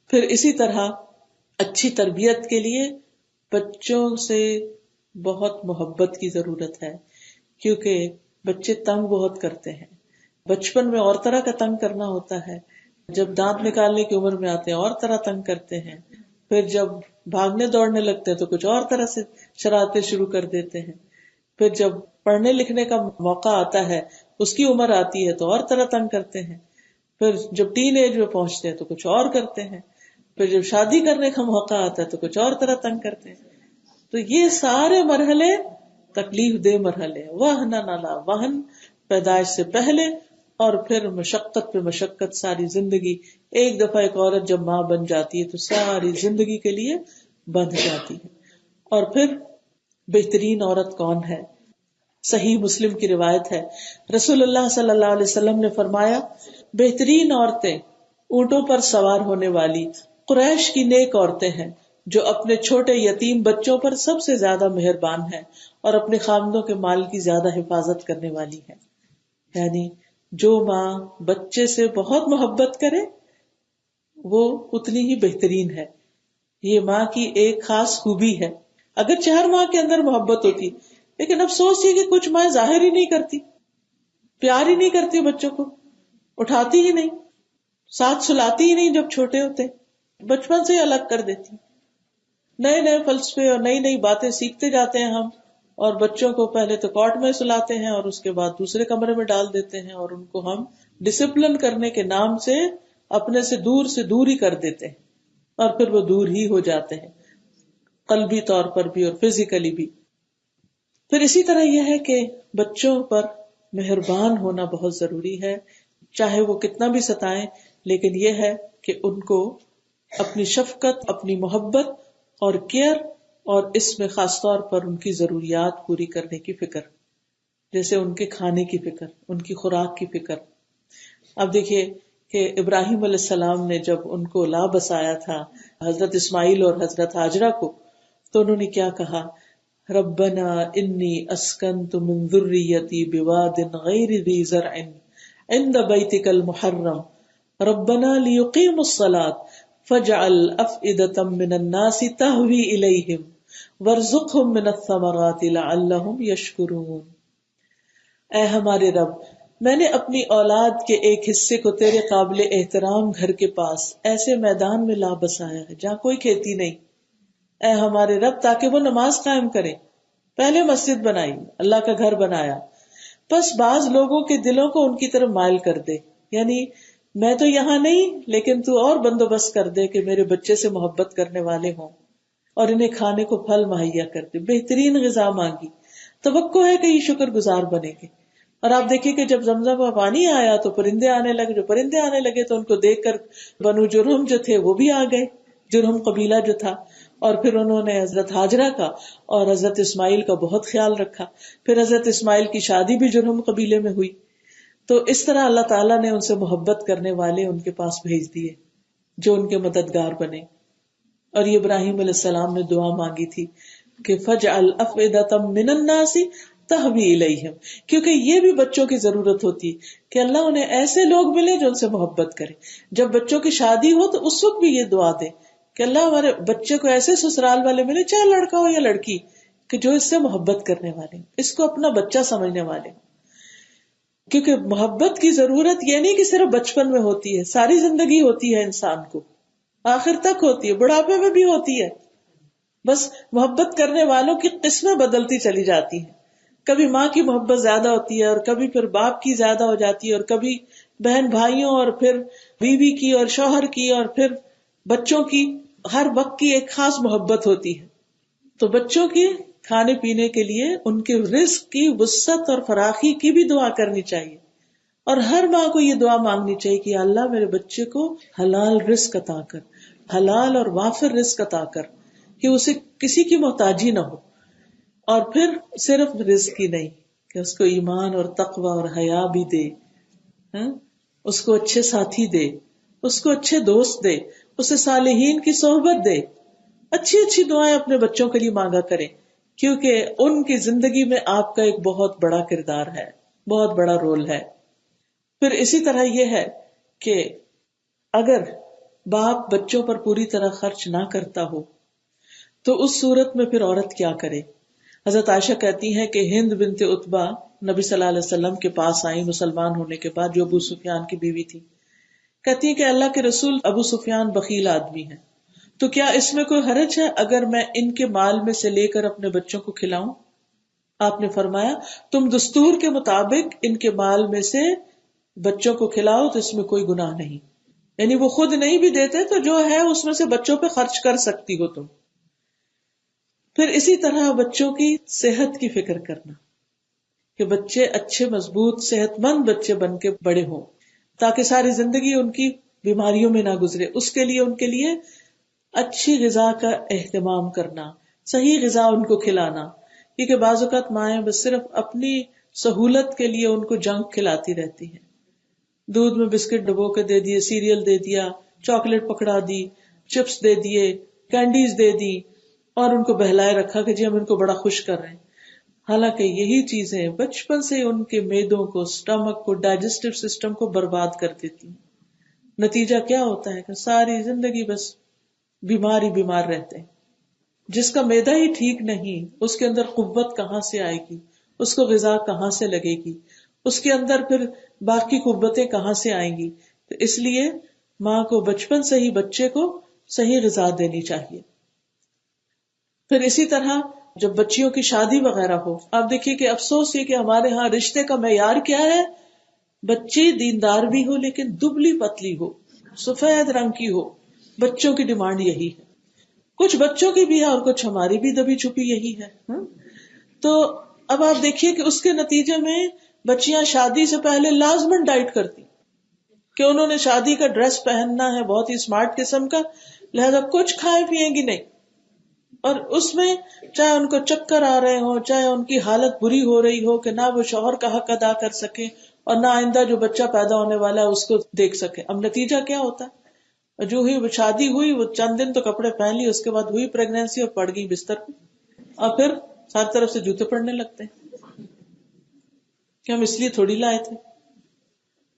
پھر اسی طرح اچھی تربیت کے لیے بچوں سے بہت محبت کی ضرورت ہے، کیونکہ بچے تنگ بہت کرتے ہیں. بچپن میں اور طرح کا تنگ کرنا ہوتا ہے، جب دانت نکالنے کی عمر میں آتے ہیں اور طرح تنگ کرتے ہیں، پھر جب بھاگنے دوڑنے لگتے ہیں تو کچھ اور طرح سے شرارتیں شروع کر دیتے ہیں، پھر جب پڑھنے لکھنے کا موقع آتا ہے، اس کی عمر آتی ہے تو اور طرح تنگ کرتے ہیں، پھر جب ٹین ایج میں پہنچتے ہیں تو کچھ اور کرتے ہیں، پھر جب شادی کرنے کا موقع آتا ہے تو کچھ اور طرح تنگ کرتے ہیں. تو یہ سارے مرحلے تکلیف دہ مرحلے ہیں. وہن نالا وہن پیدائش سے پہلے، اور پھر مشقت پہ مشقت ساری زندگی. ایک دفعہ ایک عورت جب ماں بن جاتی ہے تو ساری زندگی کے لیے بندھ جاتی ہے. اور پھر بہترین عورت کون ہے؟ صحیح مسلم کی روایت ہے، رسول اللہ صلی اللہ علیہ وسلم نے فرمایا، بہترین عورتیں اونٹوں پر سوار ہونے والی قریش کی نیک عورتیں ہیں جو اپنے چھوٹے یتیم بچوں پر سب سے زیادہ مہربان ہیں اور اپنے خاوندوں کے مال کی زیادہ حفاظت کرنے والی ہیں. یعنی جو ماں بچے سے بہت محبت کرے وہ اتنی ہی بہترین ہے. یہ ماں کی ایک خاص خوبی ہے. اگرچہ ہر ماں کے اندر محبت ہوتی، لیکن افسوس یہ کہ کچھ مائیں ظاہر ہی نہیں کرتی، پیار ہی نہیں کرتی، بچوں کو اٹھاتی ہی نہیں، ساتھ سلاتی ہی نہیں جب چھوٹے ہوتے، بچپن سے ہی الگ کر دیتی. نئے نئے فلسفے اور نئی نئی باتیں سیکھتے جاتے ہیں ہم، اور بچوں کو پہلے تو کاٹ میں سلاتے ہیں اور اس کے بعد دوسرے کمرے میں ڈال دیتے ہیں، اور ان کو ہم ڈسپلن کرنے کے نام سے اپنے سے دور ہی کر دیتے ہیں، اور پھر وہ دور ہی ہو جاتے ہیں، قلبی طور پر بھی اور فزیکلی بھی. پھر اسی طرح یہ ہے کہ بچوں پر مہربان ہونا بہت ضروری ہے، چاہے وہ کتنا بھی ستائیں، لیکن یہ ہے کہ ان کو اپنی شفقت، اپنی محبت اور کیئر، اور اس میں خاص طور پر ان کی ضروریات پوری کرنے کی فکر، جیسے ان کے کھانے کی فکر، ان کی خوراک کی فکر. اب دیکھیے کہ ابراہیم علیہ السلام نے جب ان کو لا بسایا تھا، حضرت اسماعیل اور حضرت ہاجرہ کو، تو انہوں نے کیا کہا، ربنا انی اسکنت من ذریتی بواد غیر ذی زرع عند بیتک المحرم ربنا لیقیموا الصلاۃ فاجعل افئدۃ من الناس تہوی الیہم وارزقہم من الثمرات لعلہم یشکرون. اے ہمارے رب، میں نے اپنی اولاد کے ایک حصے کو تیرے قابل احترام گھر کے پاس ایسے میدان میں لا بسایا ہے جہاں کوئی کھیتی نہیں، اے ہمارے رب، تاکہ وہ نماز قائم کرے. پہلے مسجد بنائی، اللہ کا گھر بنایا، بس بعض لوگوں کے دلوں کو ان کی طرف مائل کر دے، یعنی میں تو یہاں نہیں، لیکن تو اور بندوبست کر دے کہ میرے بچے سے محبت کرنے والے ہوں، اور انہیں کھانے کو پھل مہیا کر دے. بہترین غذا مانگی، توقع ہے کہ یہ شکر گزار بنے گے. اور آپ دیکھیے کہ جب زمزم کا پانی آیا تو پرندے آنے لگے، جو پرندے آنے لگے تو ان کو دیکھ کر بنو جرہم جو تھے وہ بھی آ گئے، جرہم قبیلہ جو تھا، اور پھر انہوں نے حضرت ہاجرہ کا اور حضرت اسماعیل کا بہت خیال رکھا. پھر حضرت اسماعیل کی شادی بھی جرہم قبیلے میں ہوئی. تو اس طرح اللہ تعالیٰ نے ان سے محبت کرنے والے ان کے پاس بھیج دیے جو ان کے مددگار بنے. اور یہ ابراہیم علیہ السلام نے دعا مانگی تھی کہ فجعل افئدۃ من الناس تہوی الیہم، کیونکہ یہ بھی بچوں کی ضرورت ہوتی ہے کہ اللہ انہیں ایسے لوگ ملے جو ان سے محبت کرے. جب بچوں کی شادی ہو تو اس وقت بھی یہ دعا دے کہ اللہ ہمارے بچے کو ایسے سسرال والے ملے، چاہے لڑکا ہو یا لڑکی، کہ جو اس سے محبت کرنے والے، اس کو اپنا بچہ سمجھنے والے. کیونکہ محبت کی ضرورت یہ نہیں کہ صرف بچپن میں ہوتی ہے، ساری زندگی ہوتی ہے، انسان کو آخر تک ہوتی ہے، بڑھاپے میں بھی ہوتی ہے. بس محبت کرنے والوں کی قسمیں بدلتی چلی جاتی ہیں. کبھی ماں کی محبت زیادہ ہوتی ہے، اور کبھی پھر باپ کی زیادہ ہو جاتی ہے، اور کبھی بہن بھائیوں، اور پھر بیوی کی اور شوہر کی، اور پھر بچوں کی. ہر وقت کی ایک خاص محبت ہوتی ہے. تو بچوں کی کھانے پینے کے لیے ان کے رزق کی وسعت اور فراخی کی بھی دعا کرنی چاہیے. اور ہر ماں کو یہ دعا مانگنی چاہیے کہ اللہ میرے بچے کو حلال رزق عطا کر، حلال اور وافر رزق عطا کر، کہ اسے کسی کی محتاجی نہ ہو. اور پھر صرف رزق ہی نہیں کہ اس کو ایمان اور تقوی اور حیا بھی دے، اس کو اچھے ساتھی دے، اس کو اچھے دوست دے، اسے صالحین کی صحبت دے. اچھی اچھی دعائیں اپنے بچوں کے لیے مانگا کریں، کیونکہ ان کی زندگی میں آپ کا ایک بہت بڑا کردار ہے، بہت بڑا رول ہے. پھر اسی طرح یہ ہے کہ اگر باپ بچوں پر پوری طرح خرچ نہ کرتا ہو تو اس صورت میں پھر عورت کیا کرے؟ حضرت عائشہ کہتی ہیں کہ ہند بنت عتبہ نبی صلی اللہ علیہ وسلم کے پاس آئی مسلمان ہونے کے بعد، جو ابو سفیان کی بیوی تھی. کہتی ہیں کہ اللہ کے رسول، ابو سفیان بخیل آدمی ہے، تو کیا اس میں کوئی حرج ہے اگر میں ان کے مال میں سے لے کر اپنے بچوں کو کھلاؤں؟ آپ نے فرمایا تم دستور کے مطابق ان کے مال میں سے بچوں کو کھلاؤ تو اس میں کوئی گناہ نہیں. یعنی وہ خود نہیں بھی دیتے تو جو ہے اس میں سے بچوں پہ خرچ کر سکتی ہو تم. پھر اسی طرح بچوں کی صحت کی فکر کرنا کہ بچے اچھے مضبوط صحت مند بچے بن کے بڑے ہوں تاکہ ساری زندگی ان کی بیماریوں میں نہ گزرے. اس کے لیے ان کے لیے اچھی غذا کا اہتمام کرنا، صحیح غذا ان کو کھلانا، کیونکہ بعض اوقات مائیں بس صرف اپنی سہولت کے لیے ان کو جنک کھلاتی رہتی ہیں. دودھ میں بسکٹ ڈبو کے دے دیے، سیریل دے دیا، چاکلیٹ پکڑا دی، چپس دے دیے، کینڈیز دے دی اور ان کو بہلائے رکھا کہ جی ہم ان کو بڑا خوش کر رہے ہیں. حالانکہ یہی چیزیں بچپن سے ان کے معدوں کو، سٹمک کو، ڈائجسٹو سسٹم کو برباد کر دیتی ہیں. نتیجہ کیا ہوتا ہے کہ ساری زندگی بس بیمار ہی بیمار رہتے ہیں. جس کا معدہ ہی ٹھیک نہیں، اس کے اندر قوت کہاں سے آئے گی، اس کو غذا کہاں سے لگے گی، اس کے اندر پھر باقی قوتیں کہاں سے آئیں گی. تو اس لیے ماں کو بچپن سے ہی بچے کو صحیح غذا دینی چاہیے. پھر اسی طرح جب بچیوں کی شادی وغیرہ ہو، آپ دیکھیے کہ افسوس یہ کہ ہمارے ہاں رشتے کا معیار کیا ہے، بچی دیندار بھی ہو لیکن دبلی پتلی ہو، سفید رنگ کی ہو. بچوں کی ڈیمانڈ یہی ہے، کچھ بچوں کی بھی ہے اور کچھ ہماری بھی دبی چھپی یہی ہے. تو اب آپ دیکھیے کہ اس کے نتیجے میں بچیاں شادی سے پہلے لازمن ڈائٹ کرتی کہ انہوں نے شادی کا ڈریس پہننا ہے بہت ہی اسمارٹ قسم کا، لہذا کچھ کھائے پیئیں گی نہیں. اور اس میں چاہے ان کو چکر آ رہے ہوں، چاہے ان کی حالت بری ہو رہی ہو کہ نہ وہ شوہر کا حق ادا کر سکے اور نہ آئندہ جو بچہ پیدا ہونے والا ہے اس کو دیکھ سکے. اب نتیجہ کیا ہوتا ہے، جو ہی شادی ہوئی وہ چند دن تو کپڑے پہن لی، اس کے بعد ہوئی پریگنینسی اور پڑ گئی بستر پہ، اور پھر ہر طرف سے جوتے پڑنے لگتے ہیں کہ ہم اس لیے تھوڑی لائے تھے.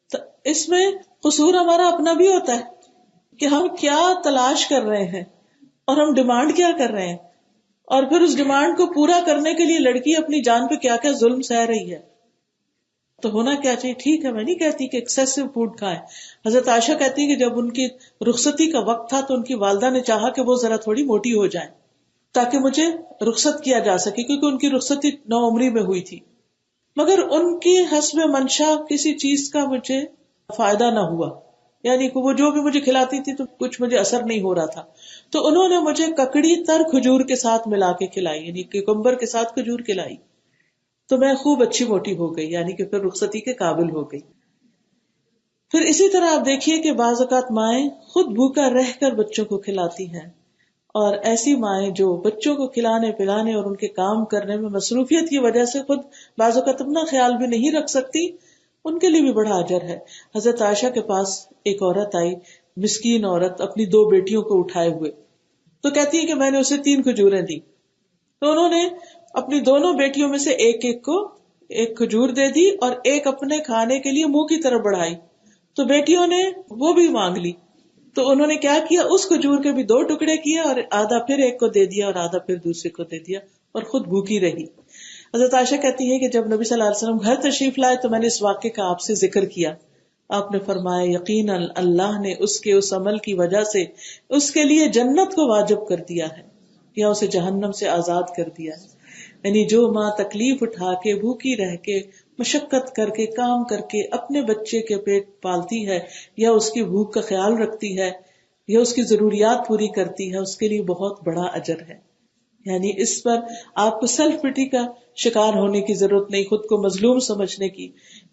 تو اس میں قصور ہمارا اپنا بھی ہوتا ہے کہ ہم کیا تلاش کر رہے ہیں اور ہم ڈیمانڈ کیا کر رہے ہیں، اور پھر اس ڈیمانڈ کو پورا کرنے کے لیے لڑکی اپنی جان پہ کیا کیا ظلم سہ رہی ہے. تو ہونا کیا چاہیے؟ ٹھیک ہے، میں نہیں کہتی کہ ایکسیسو فوڈ کھائیں. حضرت عائشہ کہتی کہ جب ان کی رخصتی کا وقت تھا تو ان کی والدہ نے چاہا کہ وہ ذرا تھوڑی موٹی ہو جائیں تاکہ مجھے رخصت کیا جا سکے، کیونکہ ان کی رخصتی 9 عمری میں ہوئی تھی. مگر ان کی حسب منشا کسی چیز کا مجھے فائدہ نہ ہوا، یعنی کہ وہ جو بھی مجھے کھلاتی تھی تو کچھ مجھے اثر نہیں ہو رہا تھا. تو انہوں نے مجھے ککڑی تر کھجور کے ساتھ ملا کے کھلائی، یعنی کیکمبر کے ساتھ کھجور کھلائی، تو میں خوب اچھی موٹی ہو گئی، یعنی کہ پھر رخصتی کے قابل ہو گئی. پھر اسی طرح آپ دیکھیے کہ بعض اوقات مائیں خود بھوکا رہ کر بچوں کو کھلاتی ہیں، اور ایسی مائیں جو بچوں کو کھلانے پلانے اور ان کے کام کرنے میں مصروفیت کی وجہ سے خود بعض اوقات اپنا خیال بھی نہیں رکھ سکتی، ان کے لیے بھی بڑا اجر ہے. حضرت عائشہ کے پاس ایک عورت آئی، مسکین عورت، اپنی 2 بیٹیوں کو اٹھائے ہوئے، تو کہتی ہے کہ میں نے اسے 3 کھجوریں دی. تو انہوں نے اپنی دونوں بیٹیوں میں سے ایک ایک کو ایک کھجور دے دی اور ایک اپنے کھانے کے لیے منہ کی طرف بڑھائی. تو بیٹیوں نے وہ بھی مانگ لی، تو انہوں نے کیا کیا، اس کھجور کے بھی 2 ٹکڑے کیے اور آدھا پھر ایک کو دے دیا اور آدھا پھر دوسرے کو دے دیا، اور خود بھوکی رہی. حضرت عائشہ کہتی ہے کہ جب نبی صلی اللہ علیہ وسلم گھر تشریف لائے تو میں نے اس واقعے کا آپ سے ذکر کیا. آپ نے فرمایا یقیناً اللہ نے اس کے اس عمل کی وجہ سے اس کے لیے جنت کو واجب کر دیا ہے یا اسے جہنم سے آزاد کر دیا ہے. یعنی جو ماں تکلیف اٹھا کے، بھوکی رہ کے، مشقت کر کے، کام کر کے اپنے بچے کے پیٹ پالتی ہے یا اس کی بھوک کا خیال رکھتی ہے یا اس کی ضروریات پوری کرتی ہے، اس کے لیے بہت بڑا اجر ہے. یعنی اس پر آپ کو سیلف پٹی کا شکار ہونے کی ضرورت نہیں، خود کو مظلوم سمجھنے کی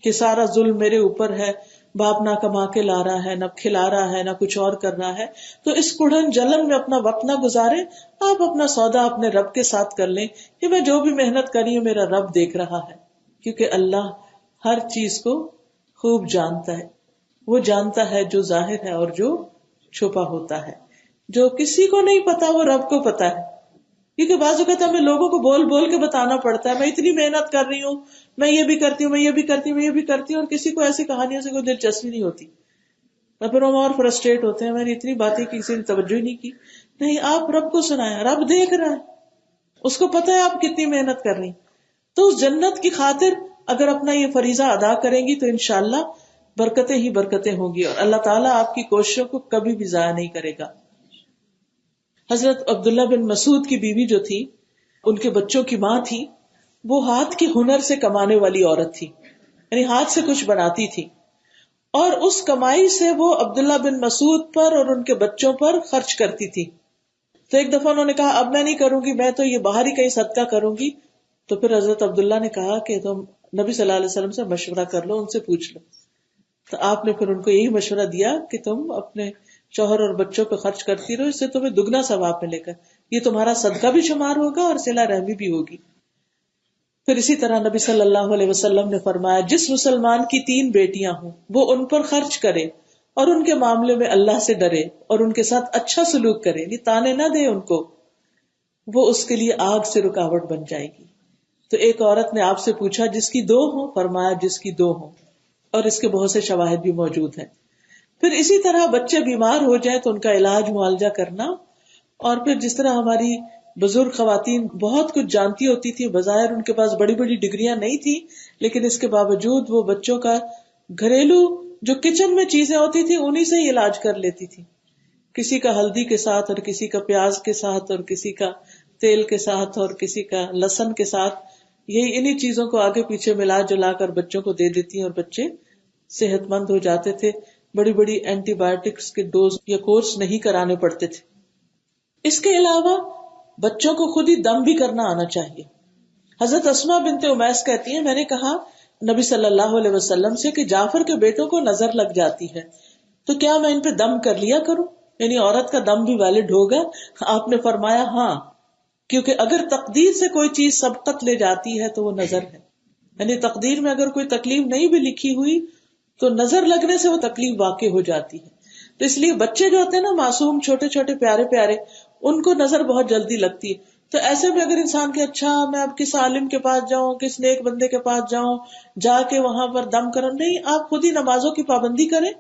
کہ سارا ظلم میرے اوپر ہے، باپ نہ کما کے لا رہا ہے، نہ کھلا رہا ہے، نہ کچھ اور کر رہا ہے. تو اس کڑھن جلن میں اپنا وقت نہ گزارے، آپ اپنا سودا اپنے رب کے ساتھ کر لیں کہ میں جو بھی محنت کری ہوں میرا رب دیکھ رہا ہے، کیونکہ اللہ ہر چیز کو خوب جانتا ہے. وہ جانتا ہے جو ظاہر ہے اور جو چھپا ہوتا ہے. جو کسی کو نہیں پتا وہ رب کو پتا ہے، کیونکہ بعض اوقات ہمیں لوگوں کو بول بول کے بتانا پڑتا ہے میں اتنی محنت کر رہی ہوں، میں یہ بھی کرتی ہوں، میں یہ بھی کرتی ہوں، میں یہ بھی کرتی ہوں، اور کسی کو ایسی کہانیوں سے کوئی دلچسپی نہیں ہوتی. اور پھر ہم اور فرسٹریٹ ہوتے ہیں، میں نے اتنی باتیں کی، کسی نے توجہ ہی نہیں کی. نہیں، آپ رب کو سنائیں، رب دیکھ رہا ہے، اس کو پتا ہے آپ کتنی محنت کر رہی. تو اس جنت کی خاطر اگر اپنا یہ فریضہ ادا کریں گی تو انشاءاللہ برکتیں ہی برکتیں ہوں گی، اور اللہ تعالیٰ آپ کی کوششوں کو کبھی بھی ضائع نہیں کرے گا. حضرت عبداللہ بن مسعود کی بیوی جو تھی، ان کے بچوں کی ماں تھی، وہ ہاتھ کے ہنر سے کمانے والی عورت تھی، یعنی ہاتھ سے کچھ بناتی تھی، اور اس کمائی سے وہ عبداللہ بن مسعود پر اور ان کے بچوں پر خرچ کرتی تھی. تو ایک دفعہ انہوں نے کہا اب میں نہیں کروں گی، میں تو یہ باہر ہی کہیں صدقہ کروں گی. تو پھر حضرت عبداللہ نے کہا کہ تم نبی صلی اللہ علیہ وسلم سے مشورہ کر لو، ان سے پوچھ لو. تو آپ نے پھر ان کو یہی مشورہ دیا کہ تم اپنے شوہر اور بچوں پہ خرچ کرتی رہو، اس سے تمہیں دگنا ثواب ملے گا، یہ تمہارا صدقہ بھی شمار ہوگا اور صلہ رحمی بھی ہوگی. پھر اسی طرح نبی صلی اللہ علیہ وسلم نے فرمایا جس مسلمان کی 3 بیٹیاں ہوں وہ ان پر خرچ کرے اور ان کے معاملے میں اللہ سے ڈرے اور ان کے ساتھ اچھا سلوک کرے، یعنی تانے نہ دے ان کو، وہ اس کے لیے آگ سے رکاوٹ بن جائے گی. تو ایک عورت نے آپ سے پوچھا جس کی 2 ہوں؟ فرمایا جس کی 2 ہوں، اور اس کے بہت سے شواہد بھی موجود ہیں. پھر اسی طرح بچے بیمار ہو جائیں تو ان کا علاج معالجہ کرنا، اور پھر جس طرح ہماری بزرگ خواتین بہت کچھ جانتی ہوتی تھی، بظاہر ان کے پاس بڑی بڑی ڈگریاں نہیں تھی، لیکن اس کے باوجود وہ بچوں کا گھریلو جو کچن میں چیزیں ہوتی تھی انہی سے ہی علاج کر لیتی تھی. کسی کا ہلدی کے ساتھ اور کسی کا پیاز کے ساتھ اور کسی کا تیل کے ساتھ اور کسی کا لہسن کے ساتھ، یہی انہی چیزوں کو آگے پیچھے ملا جلا کر بچوں کو دے دیتی اور بچے صحت مند ہو جاتے تھے. بڑی بڑی اینٹی بایوٹکس کے ڈوز یا کورس نہیں کرانے پڑتے تھے. اس کے علاوہ بچوں کو خود ہی دم بھی کرنا آنا چاہیے. حضرت اسماء بنت امیس کہتی ہیں میں نے کہا نبی صلی اللہ علیہ وسلم سے کہ جعفر کے بیٹوں کو نظر لگ جاتی ہے تو کیا میں ان پہ دم کر لیا کروں، یعنی عورت کا دم بھی ویلڈ ہوگا؟ آپ نے فرمایا ہاں، کیونکہ اگر تقدیر سے کوئی چیز سبقت لے جاتی ہے تو وہ نظر ہے، یعنی تقدیر میں اگر کوئی تکلیف نہیں بھی لکھی ہوئی تو نظر لگنے سے وہ تکلیف واقع ہو جاتی ہے. تو اس لیے بچے جو ہوتے ہیں نا معصوم چھوٹے چھوٹے پیارے پیارے، ان کو نظر بہت جلدی لگتی ہے. تو ایسے میں اگر انسان کے اچھا میں اب کس عالم کے پاس جاؤں، کس نیک بندے کے پاس جاؤں، جا کے وہاں پر دم کروں، نہیں، آپ خود ہی نمازوں کی پابندی کریں،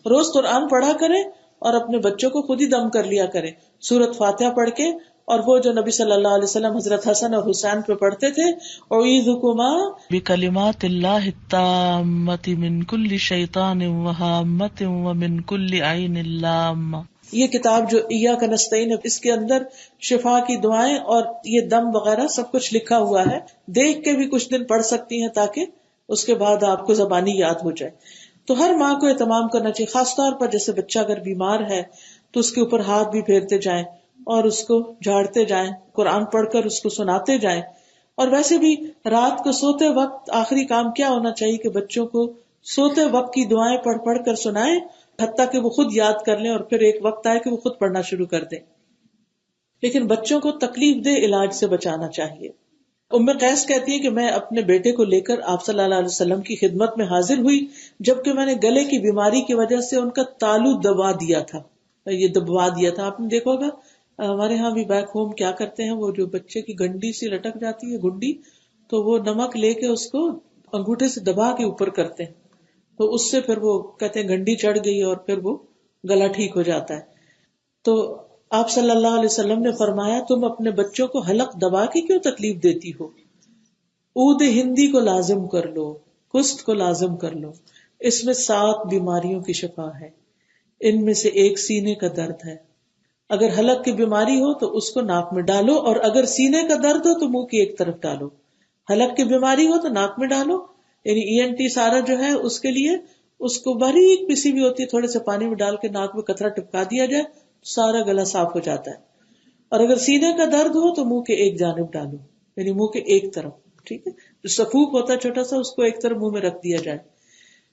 روز قرآن پڑھا کریں اور اپنے بچوں کو خود ہی دم کر لیا کریں سورۃ فاتحہ پڑھ کے. اور وہ جو نبی صلی اللہ علیہ وسلم حضرت حسن اور حسین پہ پڑھتے تھے اعوذکما بکلمات اللہ التامۃ من کل شیطان وہامۃ ومن کل عین لامہ. یہ کتاب جو ایاک نستعین ہے اس کے اندر شفا کی دعائیں اور یہ دم وغیرہ سب کچھ لکھا ہوا ہے، دیکھ کے بھی کچھ دن پڑھ سکتی ہیں تاکہ اس کے بعد آپ کو زبانی یاد ہو جائے. تو ہر ماں کو اہتمام کرنا چاہیے، خاص طور پر جیسے بچہ اگر بیمار ہے تو اس کے اوپر ہاتھ بھی پھیرتے جائیں اور اس کو جھاڑتے جائیں، قرآن پڑھ کر اس کو سناتے جائیں. اور ویسے بھی رات کو سوتے وقت آخری کام کیا ہونا چاہیے کہ بچوں کو سوتے وقت کی دعائیں پڑھ پڑھ کر سنائیں، حتیٰ کہ وہ خود یاد کر لیں اور پھر ایک وقت آئے کہ وہ خود پڑھنا شروع کر دیں. لیکن بچوں کو تکلیف دہ علاج سے بچانا چاہیے. ام قیس کہتی ہے کہ میں اپنے بیٹے کو لے کر آپ صلی اللہ علیہ وسلم کی خدمت میں حاضر ہوئی جبکہ میں نے گلے کی بیماری کی وجہ سے ان کا تالو دبا دیا تھا. آپ نے دیکھا ہوگا ہمارے ہاں بھی بیک ہوم کیا کرتے ہیں، وہ جو بچے کی گنڈی سی لٹک جاتی ہے گنڈی، تو وہ نمک لے کے اس کو انگوٹھے سے دبا کے اوپر کرتے ہیں، تو اس سے پھر وہ کہتے ہیں گنڈی چڑھ گئی اور پھر وہ گلا ٹھیک ہو جاتا ہے. تو آپ صلی اللہ علیہ وسلم نے فرمایا تم اپنے بچوں کو حلق دبا کے کیوں تکلیف دیتی ہو، عود ہندی کو لازم کر لو، کست کو لازم کر لو، اس میں 7 بیماریوں کی شفا ہے، ان میں سے ایک سینے کا درد ہے. اگر حلق کی بیماری ہو تو اس کو ناک میں ڈالو، اور اگر سینے کا درد ہو تو منہ کی ایک طرف ڈالو. حلق کی بیماری ہو تو ناک میں ڈالو، یعنی ENT سارا جو ہے اس کے لیے اس کو باریک پسی بھی ہوتی ہے، تھوڑے سے پانی میں ڈال کے ناک میں قطرہ ٹپکا دیا جائے، سارا گلا صاف ہو جاتا ہے. اور اگر سینے کا درد ہو تو منہ کے ایک جانب ڈالو، یعنی منہ کے ایک طرف، ٹھیک ہے، جو سفوک ہوتا ہے چھوٹا سا اس کو ایک طرف منہ میں رکھ دیا جائے.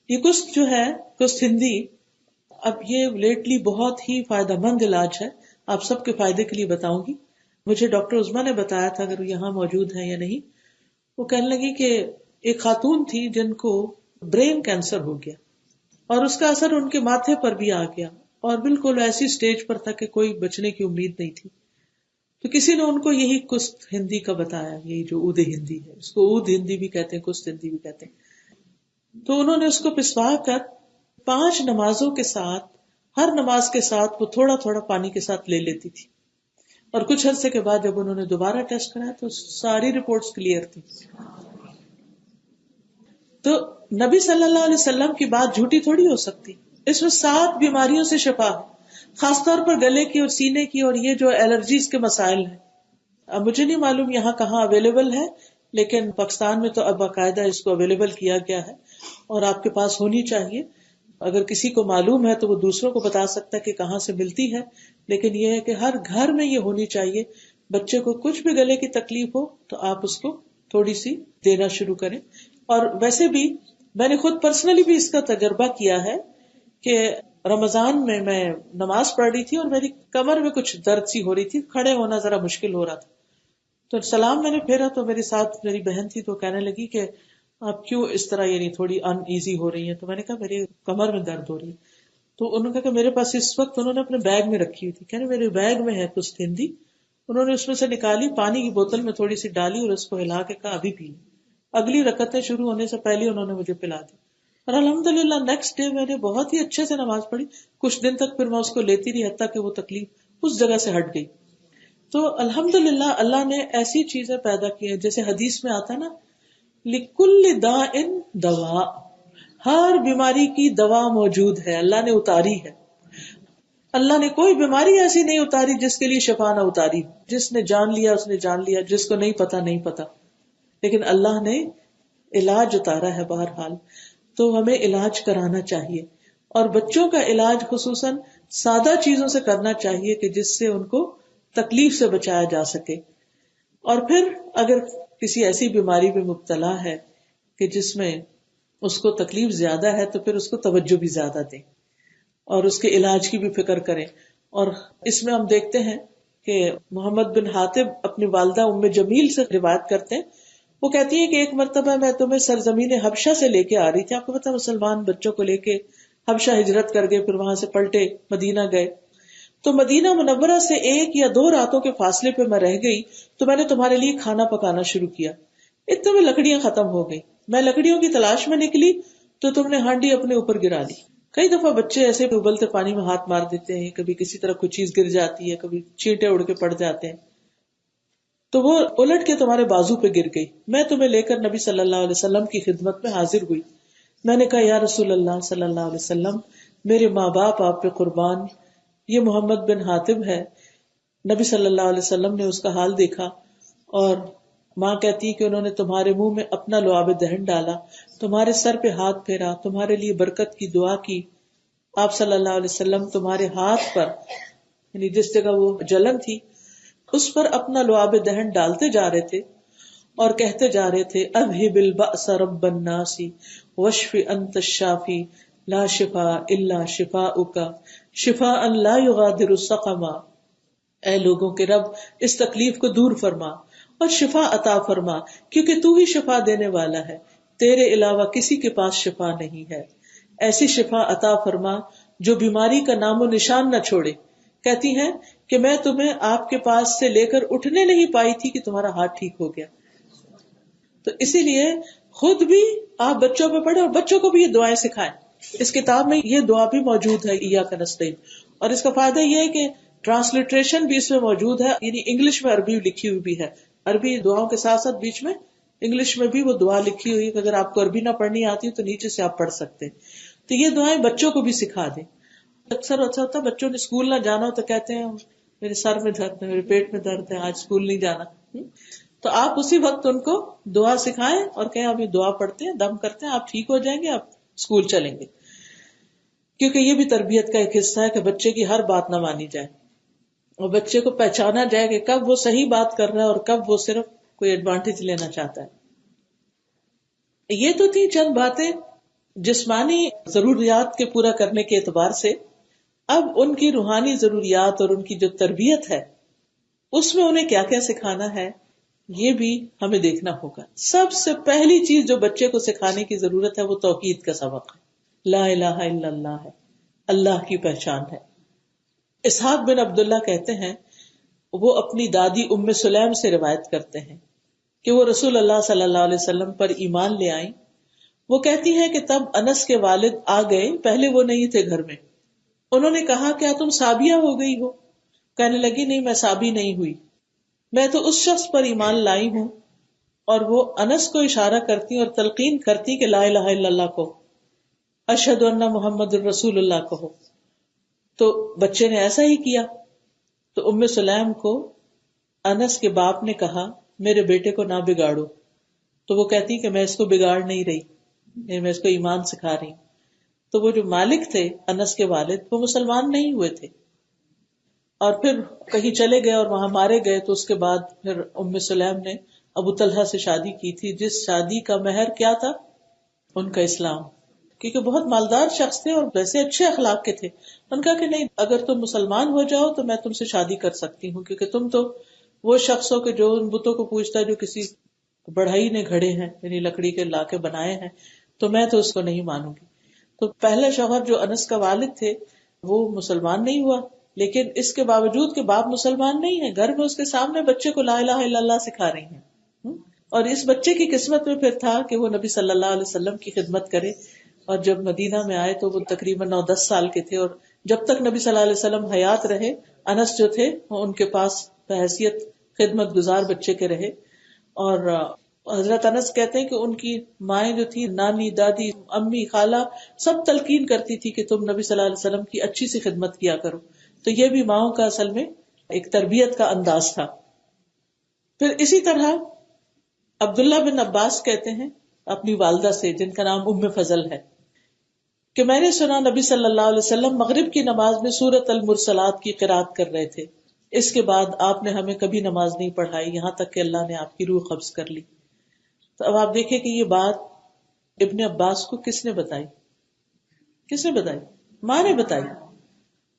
یہ کست جو ہے، کست ہندی، اب یہ لیٹلی بہت ہی فائدہ مند علاج ہے، آپ سب کے فائدے کے لیے بتاؤں گی. مجھے ڈاکٹر عظما نے بتایا تھا، اگر یہاں موجود ہے یا نہیں، وہ کہنے لگی کہ ایک خاتون تھی جن کو برین کینسر ہو گیا اور اس کا اثر ان کے ماتھے پر بھی آ گیا اور بالکل ایسی سٹیج پر تھا کہ کوئی بچنے کی امید نہیں تھی. تو کسی نے ان کو یہی کست ہندی کا بتایا، یہی جو اود ہندی ہے، اس کو اود ہندی بھی کہتے ہیں، کست ہندی بھی کہتے ہیں. تو انہوں نے اس کو پسوا کر 5 نمازوں کے ساتھ ہر نماز کے ساتھ وہ تھوڑا تھوڑا پانی کے ساتھ لے لیتی تھی، اور کچھ عرصے کے بعد جب انہوں نے دوبارہ ٹیسٹ کرایا تو ساری رپورٹس کلیئر تھی. تو نبی صلی اللہ علیہ وسلم کی بات جھوٹی تھوڑی ہو سکتی. اس میں 7 بیماریوں سے شفا ہے، خاص طور پر گلے کی اور سینے کی اور یہ جو الرجیز کے مسائل ہیں. اب مجھے نہیں معلوم یہاں کہاں اویلیبل ہے، لیکن پاکستان میں تو اب باقاعدہ اس کو اویلیبل کیا گیا ہے اور آپ کے پاس ہونی چاہیے. اگر کسی کو معلوم ہے تو وہ دوسروں کو بتا سکتا ہے کہ کہاں سے ملتی ہے، لیکن یہ ہے کہ ہر گھر میں یہ ہونی چاہیے. بچے کو کچھ بھی گلے کی تکلیف ہو تو آپ اس کو تھوڑی سی دینا شروع کریں. اور ویسے بھی میں نے خود پرسنلی بھی اس کا تجربہ کیا ہے کہ رمضان میں نماز پڑھ رہی تھی اور میری کمر میں کچھ درد سی ہو رہی تھی، کھڑے ہونا ذرا مشکل ہو رہا تھا. تو سلام میں نے پھیرا تو میرے ساتھ میری بہن تھی تو کہنے لگی کہ آپ کیوں اس طرح یعنی تھوڑی ان ایزی ہو رہی ہیں. تو میں نے کہا میری کمر میں درد ہو رہی ہے. تو انہوں نے کہا کہ میرے پاس اس وقت، انہوں نے اپنے بیگ میں رکھی ہوئی تھی، کہنے میرے بیگ میں ہے کچھ تھندی. انہوں نے اس میں سے نکالی، پانی کی بوتل میں تھوڑی سی ڈالی اور اس کو ہلا کے کہا ابھی پی. اگلی رکعتیں شروع ہونے سے پہلے انہوں نے مجھے پلا دی اور الحمدللہ نیکسٹ ڈے میں نے بہت ہی اچھے سے نماز پڑھی. کچھ دن تک پھر میں اس کو لیتی رہی حتیٰ کہ وہ تکلیف اس جگہ سے ہٹ گئی. تو الحمدللہ اللہ نے ایسی چیزیں پیدا کی ہیں، جیسے حدیث میں آتا نا لِكُلِّ دَاءٍ دَوَاء، ہر بیماری کی دوا موجود ہے، اللہ نے اتاری ہے. اللہ نے کوئی بیماری ایسی نہیں اتاری جس کے لیے شفا نہ اتاری. جس نے جان لیا اس نے جان لیا، جس کو نہیں پتا نہیں پتا، لیکن اللہ نے علاج اتارا ہے بہرحال. تو ہمیں علاج کرانا چاہیے، اور بچوں کا علاج خصوصاً سادہ چیزوں سے کرنا چاہیے کہ جس سے ان کو تکلیف سے بچایا جا سکے. اور پھر اگر کسی ایسی بیماری میں مبتلا ہے کہ جس میں اس کو تکلیف زیادہ ہے تو پھر اس کو توجہ بھی زیادہ دیں اور اس کے علاج کی بھی فکر کریں. اور اس میں ہم دیکھتے ہیں کہ محمد بن حاتب اپنی والدہ ام جمیل سے روایت کرتے ہیں. وہ کہتی ہیں کہ ایک مرتبہ میں تمہیں سرزمین حبشہ سے لے کے آ رہی تھی. آپ کو پتا مسلمان بچوں کو لے کے حبشہ ہجرت کر گئے، پھر وہاں سے پلٹے مدینہ گئے. تو مدینہ منورہ سے 1 یا 2 راتوں کے فاصلے پہ میں رہ گئی تو میں نے تمہارے لیے کھانا پکانا شروع کیا. اتنے میں لکڑیاں ختم ہو گئی. میں لکڑیوں کی تلاش میں نکلی تو تم نے ہانڈی اپنے اوپر گرا لی. کئی دفعہ بچے ایسے ابلتے پانی میں ہاتھ مار دیتے ہیں، کبھی کسی طرح کوئی چیز گر جاتی ہے، کبھی چینٹے اڑ کے پڑ جاتے ہیں، تو وہ الٹ کے تمہارے بازو پہ گر گئی. میں تمہیں لے کر نبی صلی اللہ علیہ وسلم کی خدمت میں حاضر ہوئی. میں نے کہا یا رسول اللہ صلی اللہ علیہ وسلم، میرے ماں باپ آپ پہ قربان، یہ محمد بن حاتب ہے. نبی صلی اللہ علیہ وسلم نے اس کا حال دیکھا اور ماں کہتی کہ انہوں نے تمہارے منہ میں اپنا لعاب دہن ڈالا، تمہارے سر پہ ہاتھ پھیرا، تمہارے لیے برکت کی دعا کی. آپ صلی اللہ علیہ وسلم تمہارے ہاتھ پر یعنی جس جگہ وہ جلن تھی اس پر اپنا لعاب دہن ڈالتے جا رہے تھے اور کہتے جا رہے تھے اذهب البأس رب الناس واشف انت الشافی لا شفاء الا شفاؤک شفاء لا یغادر سقما. اے لوگوں کے رب، اس تکلیف کو دور فرما اور شفا عطا فرما، کیونکہ تو ہی شفا دینے والا ہے، تیرے علاوہ کسی کے پاس شفا نہیں ہے. ایسی شفا عطا فرما جو بیماری کا نام و نشان نہ چھوڑے. کہتی ہیں کہ میں تمہیں آپ کے پاس سے لے کر اٹھنے نہیں پائی تھی کہ تمہارا ہاتھ ٹھیک ہو گیا. تو اسی لیے خود بھی آپ بچوں پہ پڑھیں اور بچوں کو بھی یہ دعائیں سکھائیں. اس کتاب میں یہ دعا بھی موجود ہے ایاک نستعین، اور اس کا فائدہ یہ ہے کہ ٹرانسلیٹریشن بھی اس میں موجود ہے، یعنی انگلش میں عربی لکھی ہوئی بھی ہے. عربی دعاؤں کے ساتھ ساتھ بیچ میں انگلش میں بھی وہ دعا لکھی ہوئی ہے کہ اگر آپ کو عربی نہ پڑھنی آتی تو نیچے سے آپ پڑھ سکتے. تو یہ دعائیں بچوں کو بھی سکھا دیں. اکثر ایسا ہوتا ہے بچوں نے اسکول نہ جانا ہو تو کہتے ہیں میرے سر میں درد ہے، میرے پیٹ میں درد ہے، آج اسکول نہیں جانا. تو آپ اسی وقت ان کو دعا سکھائیں اور کہیں ابھی دعا پڑھتے ہیں، دم کرتے ہیں، آپ ٹھیک ہو جائیں گے، آپ اسکول چلیں گے. کیونکہ یہ بھی تربیت کا ایک حصہ ہے کہ بچے کی ہر بات نہ مانی جائے اور بچے کو پہچانا جائے کہ کب وہ صحیح بات کر رہا ہے اور کب وہ صرف کوئی ایڈوانٹیج لینا چاہتا ہے. یہ تو تھی چند باتیں جسمانی ضروریات کے پورا کرنے کے اعتبار سے. اب ان کی روحانی ضروریات اور ان کی جو تربیت ہے اس میں انہیں کیا کیا سکھانا ہے یہ بھی ہمیں دیکھنا ہوگا. سب سے پہلی چیز جو بچے کو سکھانے کی ضرورت ہے وہ توحید کا سبق ہے. لا الہ الا اللہ ہے، اللہ کی پہچان ہے. اسحاق بن عبداللہ کہتے ہیں، وہ اپنی دادی ام سلیم سے روایت کرتے ہیں کہ وہ رسول اللہ صلی اللہ علیہ وسلم پر ایمان لے آئیں. وہ کہتی ہیں کہ تب انس کے والد آ گئے، پہلے وہ نہیں تھے گھر میں. انہوں نے کہا کیا تم سابیہ ہو گئی ہو؟ کہنے لگی نہیں میں سابی نہیں ہوئی، میں تو اس شخص پر ایمان لائی ہوں. اور وہ انس کو اشارہ کرتی اور تلقین کرتی کہ لا الہ الا اللہ کو، اشہد ان محمد الرسول اللہ کہو. تو بچے نے ایسا ہی کیا. تو ام سلیم کو انس کے باپ نے کہا میرے بیٹے کو نہ بگاڑو. تو وہ کہتی کہ میں اس کو بگاڑ نہیں رہی، یعنی میں اس کو ایمان سکھا رہی. تو وہ جو مالک تھے انس کے والد، وہ مسلمان نہیں ہوئے تھے اور پھر کہیں چلے گئے اور وہاں مارے گئے. تو اس کے بعد پھر ام سلیم نے ابو طلحہ سے شادی کی تھی، جس شادی کا مہر کیا تھا؟ ان کا اسلام. کیونکہ بہت مالدار شخص تھے اور ویسے اچھے اخلاق کے تھے. ان کا کہ نہیں اگر تم مسلمان ہو جاؤ تو میں تم سے شادی کر سکتی ہوں، کیونکہ تم تو وہ شخص ہو کہ جو ان بتوں کو پوجتا ہے جو کسی بڑھئی نے گھڑے ہیں، یعنی لکڑی کے لا کے بنائے ہیں، تو میں تو اس کو نہیں مانوں گی. تو پہلا شوہر جو انس کا والد تھے وہ مسلمان نہیں ہوا، لیکن اس کے باوجود کہ باپ مسلمان نہیں ہے، گھر میں اس کے سامنے بچے کو لا الہ الا اللہ سکھا رہی ہیں. اور اس بچے کی قسمت میں پھر تھا کہ وہ نبی صلی اللہ علیہ وسلم کی خدمت کرے. اور جب مدینہ میں آئے تو وہ تقریباً 9-10 سال کے تھے، اور جب تک نبی صلی اللہ علیہ وسلم حیات رہے انس جو تھے وہ ان کے پاس بحیثیت خدمت گزار بچے کے رہے. اور حضرت انس کہتے ہیں کہ ان کی مائیں جو تھی، نانی، دادی، امی، خالہ، سب تلقین کرتی تھی کہ تم نبی صلی اللہ علیہ وسلم کی اچھی سی خدمت کیا کرو. تو یہ بھی ماؤں کا اصل میں ایک تربیت کا انداز تھا. پھر اسی طرح عبداللہ بن عباس کہتے ہیں اپنی والدہ سے جن کا نام ام فضل ہے کہ میں نے سنا نبی صلی اللہ علیہ وسلم مغرب کی نماز میں سورۃ المرسلات کی قرات کر رہے تھے. اس کے بعد آپ نے ہمیں کبھی نماز نہیں پڑھائی یہاں تک کہ اللہ نے آپ کی روح قبض کر لی. تو اب آپ دیکھیں کہ یہ بات ابن عباس کو کس نے بتائی؟ کس نے بتائی؟ ماں نے بتائی.